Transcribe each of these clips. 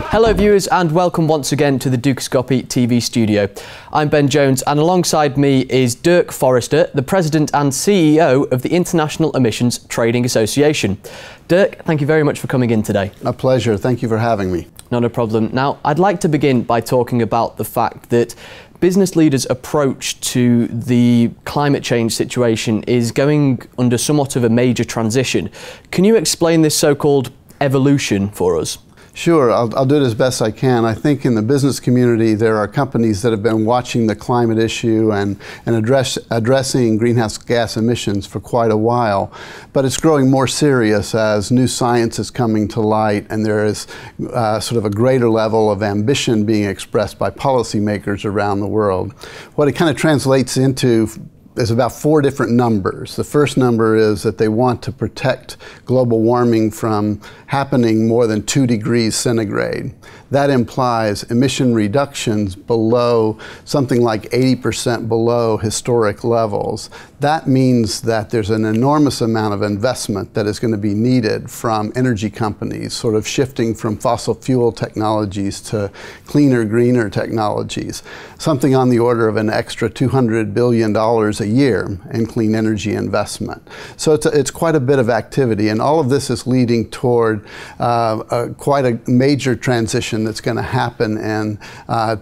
Hello viewers, and welcome once again to the Dukascopy TV studio. I'm Ben Jones, and alongside me is Dirk Forrister, the President and CEO of the International Emissions Trading Association. Dirk, thank you very much for coming in today. A pleasure. Thank you for having me. Not a problem. Now, I'd like to begin by talking about the fact that business leaders' approach to the climate change situation is going under somewhat of a major transition. Can you explain this so-called evolution for us? Sure, I'll do it as best I can. I think in the business community there are companies that have been watching the climate issue and addressing greenhouse gas emissions for quite a while, but it's growing more serious as new science is coming to light, and there is sort of a greater level of ambition being expressed by policymakers around the world. What it kind of translates into is about 4 different numbers. The first number is that they want to protect global warming from happening more than 2 degrees centigrade. That implies emission reductions below something like 80% below historic levels. That means that there's an enormous amount of investment that is going to be needed from energy companies, sort of shifting from fossil fuel technologies to cleaner, greener technologies. Something on the order of an extra $200 billion a year in clean energy investment. So it's quite a bit of activity, and all of this is leading toward quite a major transition that's going to happen in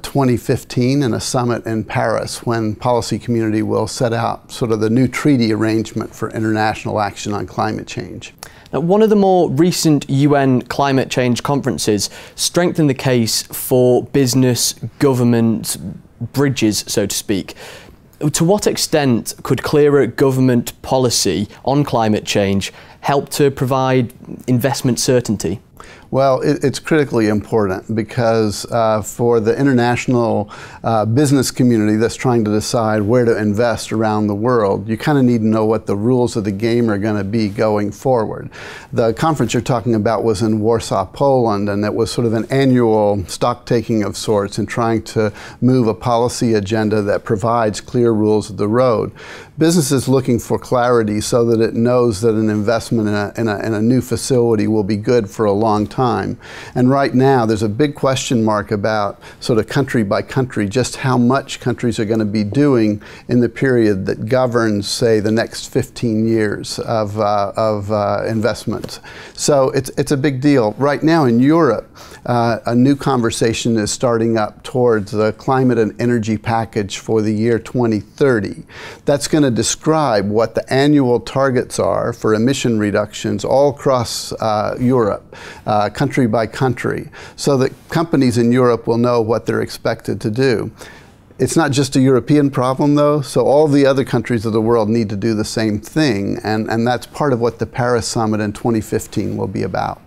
2015 in a summit in Paris, when policy community will set out sort of the new treaty arrangement for international action on climate change. Now, one of the more recent UN climate change conferences strengthened the case for business government bridges, so to speak. To what extent could clearer government policy on climate change help to provide investment certainty? Well, it's critically important because for the international business community that's trying to decide where to invest around the world, you kind of need to know what the rules of the game are going to be going forward. The conference you're talking about was in Warsaw, Poland, and it was sort of an annual stock-taking of sorts in trying to move a policy agenda that provides clear rules of the road. Business is looking for clarity so that it knows that an investment in a new facility will be good for a long time. And right now there's a big question mark about sort of country by country just how much countries are going to be doing in the period that governs, say, the next 15 years of investments. So it's a big deal. Right now in Europe, a new conversation is starting up towards the climate and energy package for the year 2030. That's going to describe what the annual targets are for emission reductions all across Europe, country by country, so that companies in Europe will know what they're expected to do. It's not just a European problem, though, so all the other countries of the world need to do the same thing, and that's part of what the Paris Summit in 2015 will be about.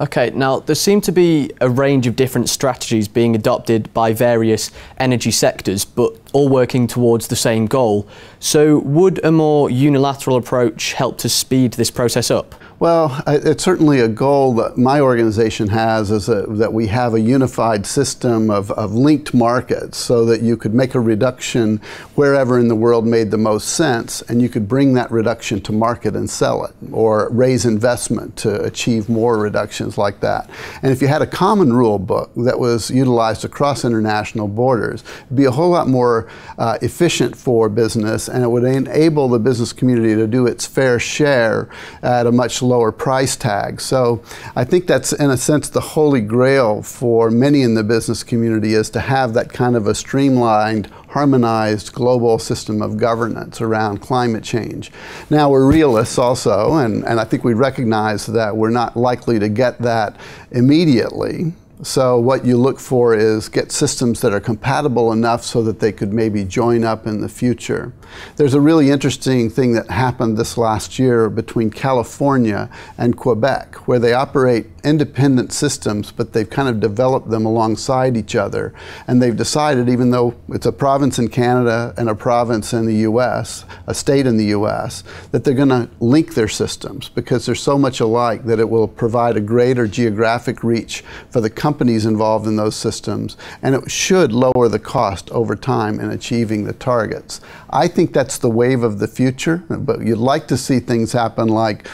Okay, now there seem to be a range of different strategies being adopted by various energy sectors, but all working towards the same goal. So would a more unilateral approach help to speed this process up? Well, it's certainly a goal that my organization has, is that we have a unified system of linked markets so that you could make a reduction wherever in the world made the most sense, and you could bring that reduction to market and sell it, or raise investment to achieve more reductions like that. And if you had a common rule book that was utilized across international borders, it'd be a whole lot more efficient for business, and it would enable the business community to do its fair share at a much lower price tag. So I think that's, in a sense, the holy grail for many in the business community, is to have that kind of a streamlined, harmonized global system of governance around climate change. Now, we're realists also, and I think we recognize that we're not likely to get that immediately. So what you look for is get systems that are compatible enough so that they could maybe join up in the future. There's a really interesting thing that happened this last year between California and Quebec, where they operate independent systems, but they've kind of developed them alongside each other. And they've decided, even though it's a province in Canada and a province in the US, a state in the US, that they're going to link their systems because they're so much alike that it will provide a greater geographic reach for the companies involved in those systems, and it should lower the cost over time in achieving the targets. I think that's the wave of the future, but you'd like to see things happen like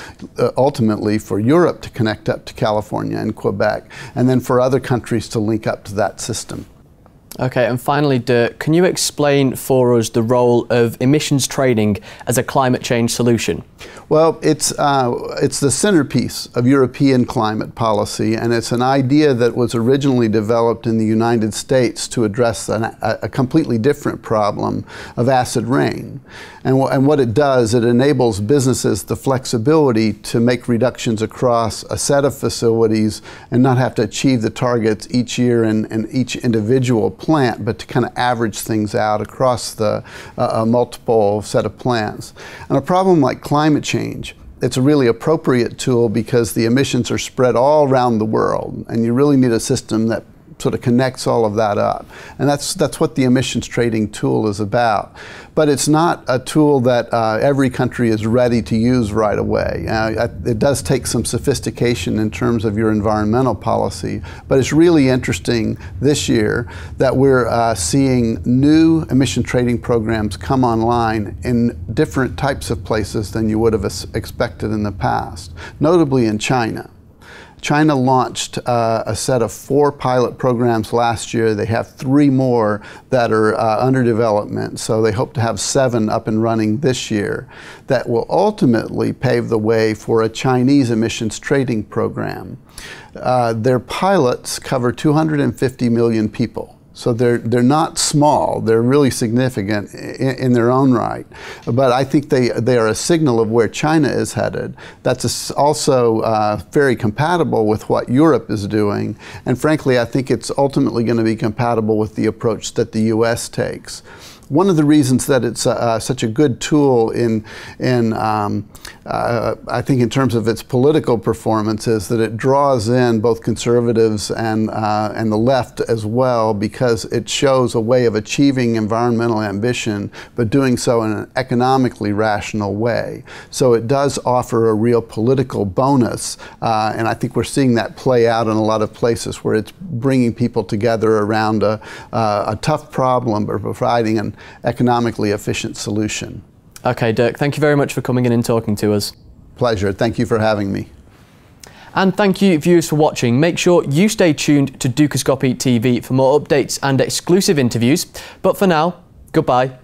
ultimately for Europe to connect up to California and Quebec, and then for other countries to link up to that system. Okay, and finally, Dirk, can you explain for us the role of emissions trading as a climate change solution? Well, it's the centerpiece of European climate policy, and it's an idea that was originally developed in the United States to address a completely different problem of acid rain. And what it does, it enables businesses the flexibility to make reductions across a set of facilities and not have to achieve the targets each year in each individual plant, but to kind of average things out across the multiple set of plants. And a problem like climate change, it's a really appropriate tool because the emissions are spread all around the world, and you really need a system that sort of connects all of that up. And that's what the emissions trading tool is about. But it's not a tool that every country is ready to use right away. It does take some sophistication in terms of your environmental policy, but it's really interesting this year that we're seeing new emission trading programs come online in different types of places than you would have expected in the past, notably in China. China launched a set of 4 pilot programs last year. They have 3 more that are under development, so they hope to have 7 up and running this year that will ultimately pave the way for a Chinese emissions trading program. Their pilots cover 250 million people. So they're not small, they're really significant in their own right. But I think they are a signal of where China is headed. That's also very compatible with what Europe is doing. And frankly, I think it's ultimately going to be compatible with the approach that the US takes. One of the reasons that it's such a good tool I think in terms of its political performance is that it draws in both conservatives and the left as well, because it shows a way of achieving environmental ambition, but doing so in an economically rational way. So it does offer a real political bonus, and I think we're seeing that play out in a lot of places where it's bringing people together around a tough problem, but providing an economically efficient solution. Okay, Dirk, thank you very much for coming in and talking to us. Pleasure. Thank you for having me. And thank you, viewers, for watching. Make sure you stay tuned to Dukascopy TV for more updates and exclusive interviews. But for now, goodbye.